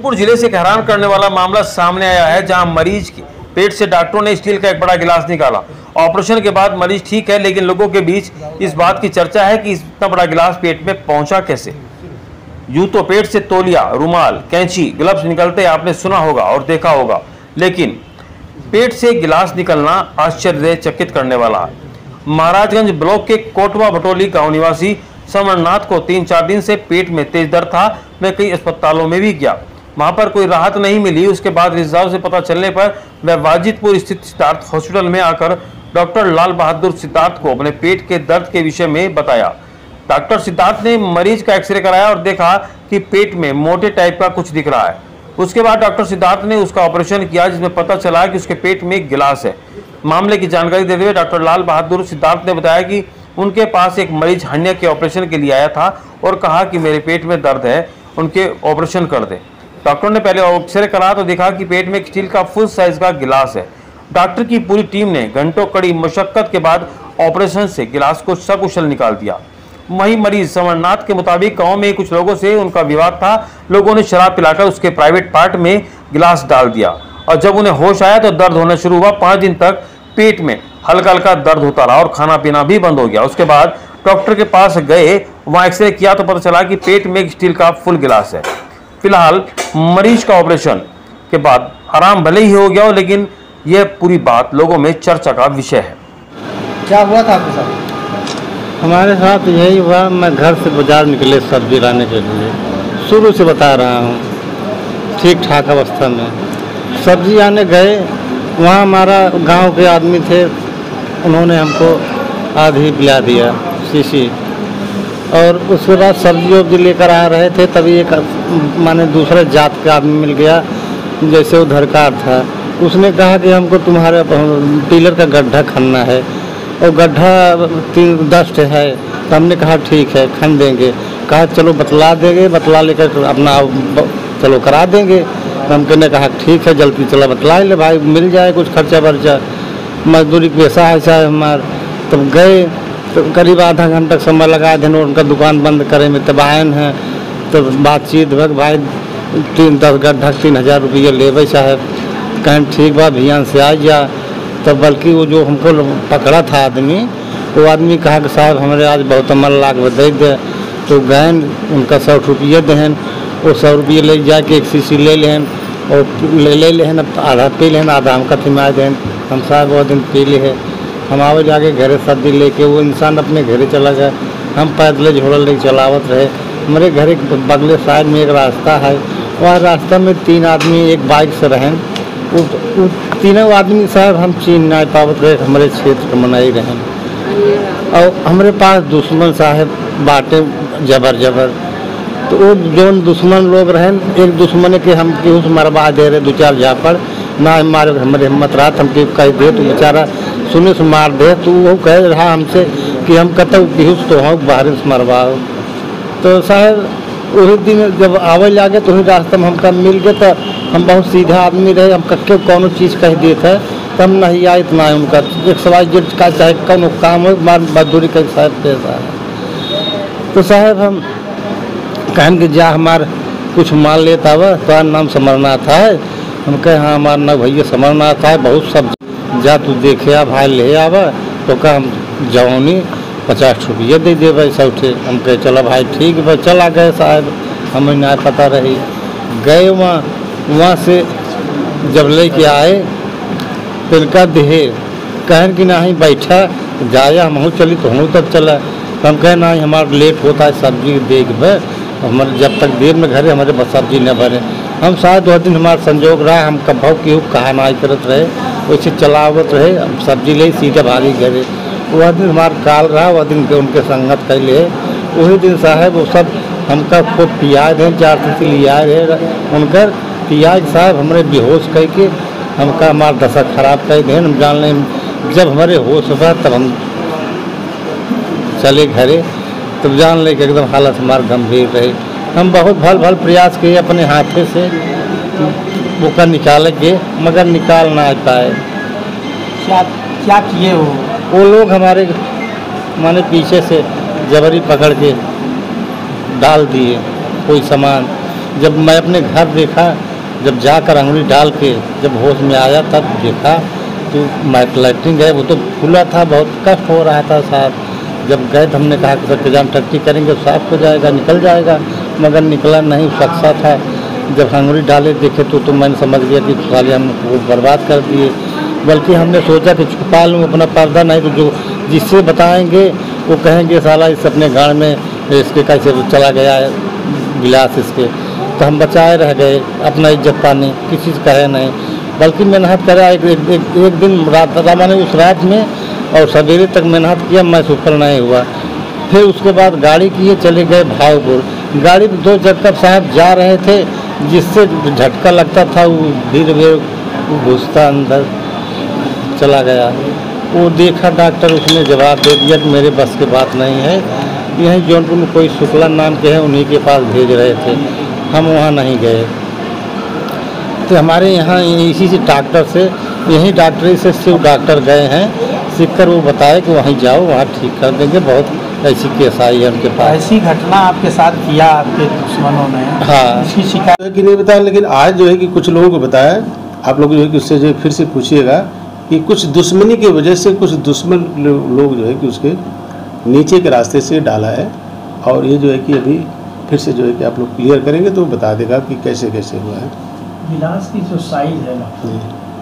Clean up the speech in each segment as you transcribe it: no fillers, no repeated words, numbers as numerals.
जौनपुर जिले से एक हैरान करने वाला मामला सामने आया है, जहां मरीज के पेट से डॉक्टरों ने स्टील का एक बड़ा गिलास निकाला। ऑपरेशन के बाद मरीज ठीक है, लेकिन लोगों के बीच इस बात की चर्चा है कि इतना बड़ा गिलास पेट में पहुंचा कैसे। यूं तो पेट से तौलिया, रुमाल, कैंची, ग्लव्स निकलते आपने सुना होगा और देखा होगा, लेकिन पेट से गिलास निकलना आश्चर्यचकित करने वाला है। महाराजगंज ब्लॉक के कोटवा भटोली गांव निवासी समरनाथ को 3-4 दिन से पेट में तेज दर्द था। वह कई अस्पतालों में भी गया, वहां पर कोई राहत नहीं मिली। उसके बाद रिजर्व से पता चलने पर वह वाजिदपुर स्थित सिद्धार्थ हॉस्पिटल में आकर डॉक्टर लाल बहादुर सिद्धार्थ को अपने पेट के दर्द के विषय में बताया। डॉक्टर सिद्धार्थ ने मरीज का एक्सरे कराया और देखा कि पेट में मोटे टाइप का कुछ दिख रहा है। उसके बाद डॉक्टर सिद्धार्थ ने उसका ऑपरेशन किया, जिसमें पता चला कि उसके पेट में एक गिलास है। मामले की जानकारी देते हुए डॉक्टर लाल बहादुर सिद्धार्थ ने बताया कि उनके पास एक मरीज हर्निया के ऑपरेशन के लिए आया था और कहा कि मेरे पेट में दर्द है, उनके ऑपरेशन कर दे। डॉक्टर ने पहले एक्सरे करा तो देखा कि पेट में एक स्टील का फुल साइज का गिलास है। डॉक्टर की पूरी टीम ने घंटों कड़ी मशक्कत के बाद ऑपरेशन से गिलास को सकुशल निकाल दिया। वहीं मरीज समरनाथ के मुताबिक गांव में कुछ लोगों से उनका विवाद था। लोगों ने शराब पिलाकर उसके प्राइवेट पार्ट में गिलास डाल दिया और जब उन्हें होश आया तो दर्द होना शुरू हुआ। 5 दिन तक पेट में हल्का हल्का दर्द होता रहा और खाना पीना भी बंद हो गया। उसके बाद डॉक्टर के पास गए, वहां एक्सरे किया तो पता चला कि पेट में एक स्टील का फुल गिलास है। फिलहाल मरीज का ऑपरेशन के बाद आराम भले ही हो गया हो, लेकिन यह पूरी बात लोगों में चर्चा का विषय है। क्या हुआ था आपके साथ? हमारे साथ यही हुआ, मैं घर से बाजार निकले सब्जी लाने के लिए, शुरू से बता रहा हूँ, ठीक ठाक अवस्था में सब्जी आने गए। वहाँ हमारा गांव के आदमी थे, उन्होंने हमको आधी पिला दिया शीशी, और उसके बाद सब्जी वब्जी लेकर आ रहे थे, तभी एक माने दूसरे जात का आदमी मिल गया, जैसे उधरकार था। उसने कहा कि हमको तुम्हारे टीलर का गड्ढा खनना है और गड्ढा 3-10 है। तो हमने कहा ठीक है, खन देंगे। कहा चलो बतला देंगे, बतला लेकर अपना चलो करा देंगे। तो हमने कहा ठीक है, जल्दी चला बतला ले भाई, मिल जाए कुछ खर्चा वर्चा, मजदूरी पैसा है चाहे हमार। तब गए तो करीब आधा घंटा समय लगा देने, उनका दुकान बंद करे में तब आयन है। तब बातचीत भग भाई 10 गड्ढा 3000 रुपये लेवे साहब। कहें ठीक बा भियान से आ जा। तब बल्कि वो जो हमको पकड़ा था आदमी, वो आदमी कहा कि साहब हमारे आज बहुत अमल लाख दे दे। तो गए उनका 100 रुपये देहन, वो 100 रुपये ले जाके एक शीशी ले लेहन और ले लेहन, आधा पी लेहन, आधा हमका थिमा देहन। हम साहब वो दिन पी ले है। हम आवे जाके घरे सब्जी लेके, वो इंसान अपने घरे चला गया। हम पैदल झोला लेके चलावत रहे। हमारे घर के बगले साइड में एक रास्ता है, वह रास्ता में 3 आदमी एक बाइक से रहें। वो तीनों आदमी साहब हम चीन ना पावत रहे, हमारे क्षेत्र को मनाई रहें। और हमारे पास दुश्मन साहब बाटे जबर। तो वो जो दुश्मन लोग रहें, एक दुश्मन के हम केहू से मरवा दे रहे 2-4 झापड़ ना मारे। हमारे हिम्मत रात हम कह दे तो बेचारा सुने से मार दे। तो वो कह रहा हमसे कि हम कहते केहू तो हम बाहर से मरवाओ। तो साहब वही दिन जब आवे लागे तो वही रास्ते में हमका मिल गए। तो हम बहुत सीधा आदमी रहे, हम कक्के कोनो चीज़ कह दिए थे तो हम नहीं आए इतना है उनका एक सवाल जेट का चाहे कौन काम हो, मजदूरी का साहब पैसा है। तो साहब हम कहें कि जा हमार कुछ माल लेता हुआ, तो नाम समरनाथ है। हम कहे हाँ हमारा नाम भैया समरनाथ है, बहुत सब जा तू देखे आ भाई ले आवा। तो कहा हम जवानी 50 रुपये दे दे भाई सौठे। हम कहे चलो भाई ठीक है, चला गए साहब, हमें ना पता रही। गए वहाँ से जब लेके आए तो इनका देहे कहें कि नहीं बैठा जाया, हम चली तो हम तक चला। तो हम कहें नहीं हमारा लेट होता है सब्जी देख भाई, हमारे जब तक देर में घरे हमारे बस सब्जी न भरे। हम शायद वह दिन हमारा संजोग रहा, हम कभाव केहू कहा ना करत रहे, वैसे चलावत रहे। सब्जी ले सीधे भारी घरे। वह दिन हमारा काल रहा, वह दिन के उनके संगत कैले। वही दिन साहब वो सब हमका खूब पियाज हैं, 4 तीसी लिया है उनकर पियाज साहब हमारे बेहोश कह के हमका हमारा दशा खराब कर दें। हम जान लें जब हमारे होश हुआ तब हम चले घरे, तब जान लें कि एकदम हालत हमारा गंभीर रही। हम बहुत भल प्रयास किए अपने हाथे से वो का निकाल के, मगर निकाल ना पाए। क्या किए वो लोग हमारे माने पीछे से जबरी पकड़ के डाल दिए कोई सामान। जब मैं अपने घर देखा, जब जाकर अंगुली डाल के जब होश में आया तब देखा तो लैट्रिन गए, वो तो फूला था, बहुत कष्ट हो रहा था साहब। जब गए तो हमने कहा कि सर तेजाब टट्टी करेंगे साफ हो जाएगा, निकल जाएगा, मगर निकला नहीं, सक्सा था। जब अंगुली डाले देखे तो मैंने समझ गया कि साले हम वो बर्बाद कर दिए। बल्कि हमने सोचा कि छुपा लूँ अपना पर्दा, नहीं तो जो जिससे बताएंगे वो कहेंगे साला इस अपने गाड़ में इसके कैसे चला गया है गिलास इसके, तो हम बचाए रह गए अपना इज्जत पाने, किसी से कहे नहीं। बल्कि मेहनत करा एक दिन रात मैंने उस रात में और सवेरे तक मेहनत किया, मैं सफल नहीं हुआ। फिर उसके बाद गाड़ी किए चले गए भावपुर। गाड़ी में 2 चक्कर साहब जा रहे थे, जिससे झटका लगता था वो धीरे धीरे घुसता अंदर चला गया। वो देखा डॉक्टर, उसने जवाब दे दिया कि मेरे बस की बात नहीं है। यहीं जौनपुर में कोई शुक्ला नाम के हैं, उन्हीं के पास भेज रहे थे, हम वहाँ नहीं गए। तो हमारे यहाँ इसी से डॉक्टर से, यहीं डॉक्टरी से शिव डॉक्टर गए हैं, सीख कर वो बताए कि वहीं जाओ, वहाँ ठीक कर देंगे। बहुत ऐसी केस आई है उनके पास। ऐसी घटना आपके साथ किया आपके दुश्मनों ने? हाँ, इसकी शिकायत कि नहीं बताया, लेकिन आज जो है कि कुछ लोगों को बताया। आप लोग जो है कि उससे जो फिर से पूछिएगा कि कुछ दुश्मनी की वजह से कुछ दुश्मन लोग जो है कि उसके नीचे के रास्ते से डाला है। और ये जो है कि अभी फिर से जो है कि आप लोग क्लियर करेंगे तो बता देगा कि कैसे कैसे हुआ है। गिलास की जो साइज है ना,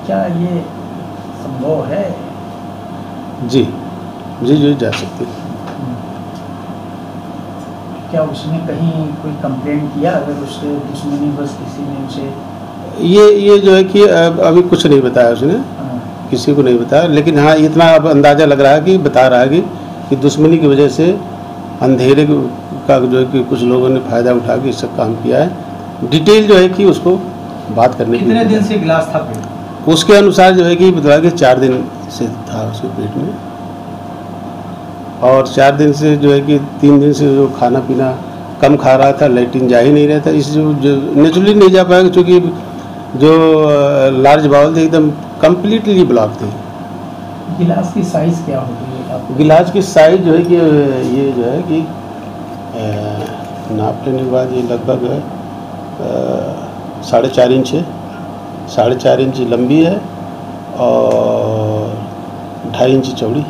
क्या ये संभव है? जी जी जी जा सकते हैं। क्या उसने कहीं कोई कंप्लेंट किया अगर उससे दुश्मनी बस किसी ने उसे? ये जो है कि अभी कुछ नहीं बताया उसने, किसी को नहीं बताया। लेकिन हाँ इतना अब अंदाज़ा लग रहा है कि बता रहा है कि दुश्मनी की वजह से अंधेरे का जो है कि कुछ लोगों ने फ़ायदा उठा के इससे काम किया है। डिटेल जो है कि उसको बात करने की। कितने दिन से गिलास था पेट? उसके अनुसार जो है कि बताया कि 4 दिन से था उसके पेट में, और 4 दिन से जो है कि 3 दिन से जो खाना पीना कम खा रहा था, लैट्रिन जा ही नहीं रहा था। इस जो नेचुरली नहीं जा पाएगा, क्योंकि जो लार्ज बाउल थे एकदम कम्प्लीटली ब्लॉक थे। गिलास की साइज़ क्या होगी? गिलास की साइज जो है कि ये जो है कि नाप लेने के बाद ये लगभग 4.5 इंच है, 4.5 इंच लंबी है और 2.5 इंच चौड़ी।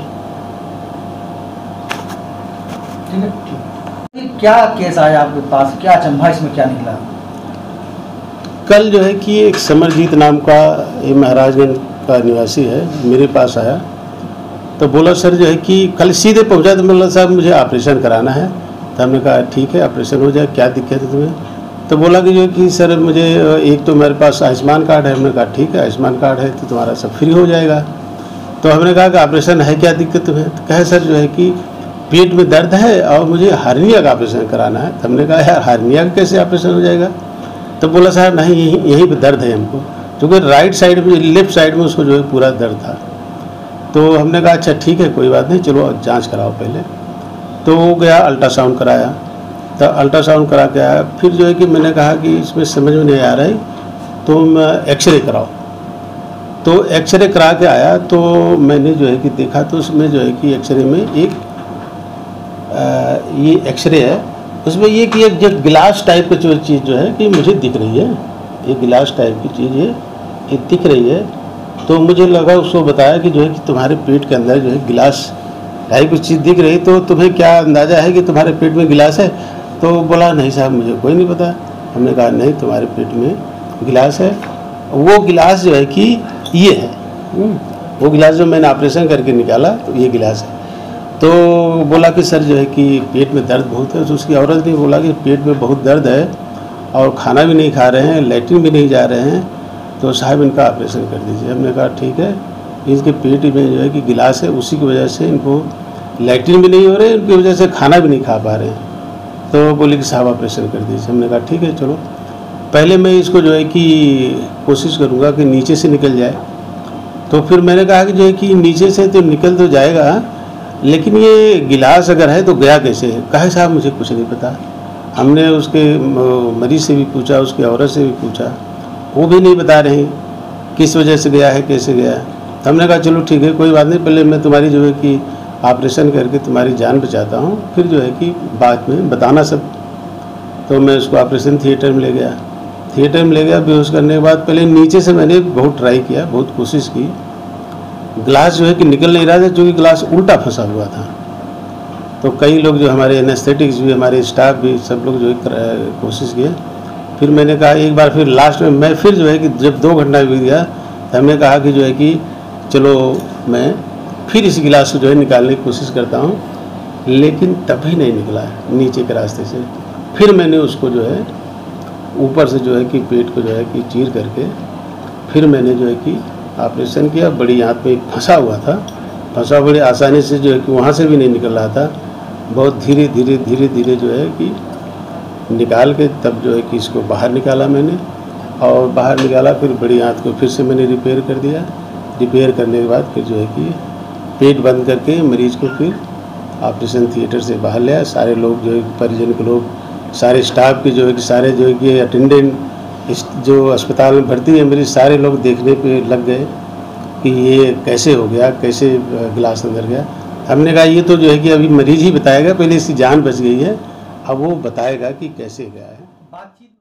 ठीक है। क्या केस आया आपके पास, क्या अचंभा इसमें क्या निकला? कल जो है कि एक समरजीत नाम का ये महाराजगंज का निवासी है, मेरे पास आया तो बोला सर जो है कि कल सीधे पहुंचा तो बोला साहब मुझे ऑपरेशन कराना है। तो हमने कहा ठीक है ऑपरेशन हो जाए, क्या दिक्कत है तुम्हें? तो बोला कि जो है कि सर मुझे एक तो मेरे पास आयुष्मान कार्ड है। हमने कहा ठीक है आयुष्मान कार्ड है तो तुम्हारा सब फ्री हो जाएगा। तो हमने कहा कि ऑपरेशन है, क्या दिक्कत तुम्हें? तो कहे सर जो है कि पेट में दर्द है और मुझे हार्निया का ऑपरेशन कराना है। तो हमने कहा यार हार्निया का कैसे ऑपरेशन हो जाएगा? तो बोला साहब नहीं यहीं पे दर्द है हमको, क्योंकि राइट साइड में लेफ्ट साइड में उसको जो है पूरा दर्द था। तो हमने कहा अच्छा ठीक है कोई बात नहीं, चलो जांच कराओ पहले। तो वो गया अल्ट्रासाउंड कराया, तो अल्ट्रासाउंड करा के आया। फिर जो है कि मैंने कहा कि इसमें समझ में नहीं आ रहा है तुम एक्सरे कराओ। तो एक्सरे करा के आया तो मैंने जो है कि देखा तो उसमें जो है कि एक्सरे में एक ये एक्सरे है, उसमें ये कि एक जो गिलास टाइप की जो चीज़ जो है कि मुझे दिख रही है, एक गिलास टाइप की चीज़ है ये दिख रही है। तो मुझे लगा, उसको बताया कि जो है कि तुम्हारे पेट के अंदर जो है गिलास टाइप की चीज़ दिख रही, तो तुम्हें क्या अंदाज़ा है कि तुम्हारे पेट में गिलास है? तो बोला नहीं साहब मुझे कोई नहीं पता। हमने कहा नहीं तुम्हारे पेट में गिलास है। वो गिलास जो है कि ये है, वो गिलास जो मैंने ऑपरेशन करके निकाला तो ये गिलास है। तो बोला कि सर जो है कि पेट में दर्द बहुत है। तो उसकी औरत ने बोला कि पेट में बहुत दर्द है और खाना भी नहीं खा रहे हैं, लैट्रिन भी नहीं जा रहे हैं, तो साहब इनका ऑपरेशन कर दीजिए। हमने कहा ठीक है। इनके पेट में जो है कि गिलास है, उसी की वजह से इनको लैट्रिन भी नहीं हो रहे, उनकी वजह से खाना भी नहीं खा पा रहे हैं। तो बोले कि साहब ऑपरेशन कर दीजिए। हमने कहा ठीक है चलो, पहले मैं इसको जो है कि कोशिश करूँगा कि नीचे से निकल जाए। तो फिर मैंने कहा कि जो है कि नीचे से तो निकल तो जाएगा, लेकिन ये गिलास अगर है तो गया कैसे है? कहे साहब मुझे कुछ नहीं पता। हमने उसके मरीज से भी पूछा, उसकी औरत से भी पूछा, वो भी नहीं बता रहे किस वजह से गया है, कैसे गया है। तो हमने कहा चलो ठीक है कोई बात नहीं, पहले मैं तुम्हारी जो है कि ऑपरेशन करके तुम्हारी जान बचाता हूँ, फिर जो है कि बाद में बताना सब। तो मैं उसको ऑपरेशन थिएटर में ले गया। थिएटर में ले गया, बेहोश करने के बाद पहले नीचे से मैंने बहुत ट्राई किया, बहुत कोशिश की। ग्लास जो है कि निकल नहीं रहा था, क्योंकि ग्लास उल्टा फंसा हुआ था। तो कई लोग जो हमारे एनेस्थेटिक्स भी, हमारे स्टाफ भी, सब लोग जो है कोशिश किए। फिर मैंने कहा एक बार फिर लास्ट में मैं फिर जो है कि जब 2 घंटा बीत गया तो हमने कहा कि जो है कि चलो मैं फिर इस गिलास को जो है निकालने की कोशिश करता हूँ, लेकिन तभी नहीं निकला नीचे के रास्ते से। फिर मैंने उसको जो है ऊपर से जो है कि पेट को जो है कि चीर करके फिर मैंने जो है कि ऑपरेशन किया। बड़ी आंत में फंसा हुआ था, फंसा बड़ी आसानी से जो है कि वहाँ से भी नहीं निकल रहा था। बहुत धीरे धीरे जो है कि निकाल के तब जो है कि इसको बाहर निकाला मैंने, और बाहर निकाला फिर बड़ी आंत को फिर से मैंने रिपेयर कर दिया। रिपेयर करने के बाद फिर जो है कि पेट बंद करके मरीज़ को फिर ऑपरेशन थिएटर से बाहर ले आया। सारे लोग जो है परिजन के लोग, सारे स्टाफ के जो है कि सारे जो है कि अटेंडेंट इस जो अस्पताल में भर्ती है मेरी, सारे लोग देखने पे लग गए कि ये कैसे हो गया, कैसे गिलास अंदर गया। हमने कहा ये तो जो है कि अभी मरीज़ ही बताएगा, पहले इसकी जान बच गई है, अब वो बताएगा कि कैसे गया है।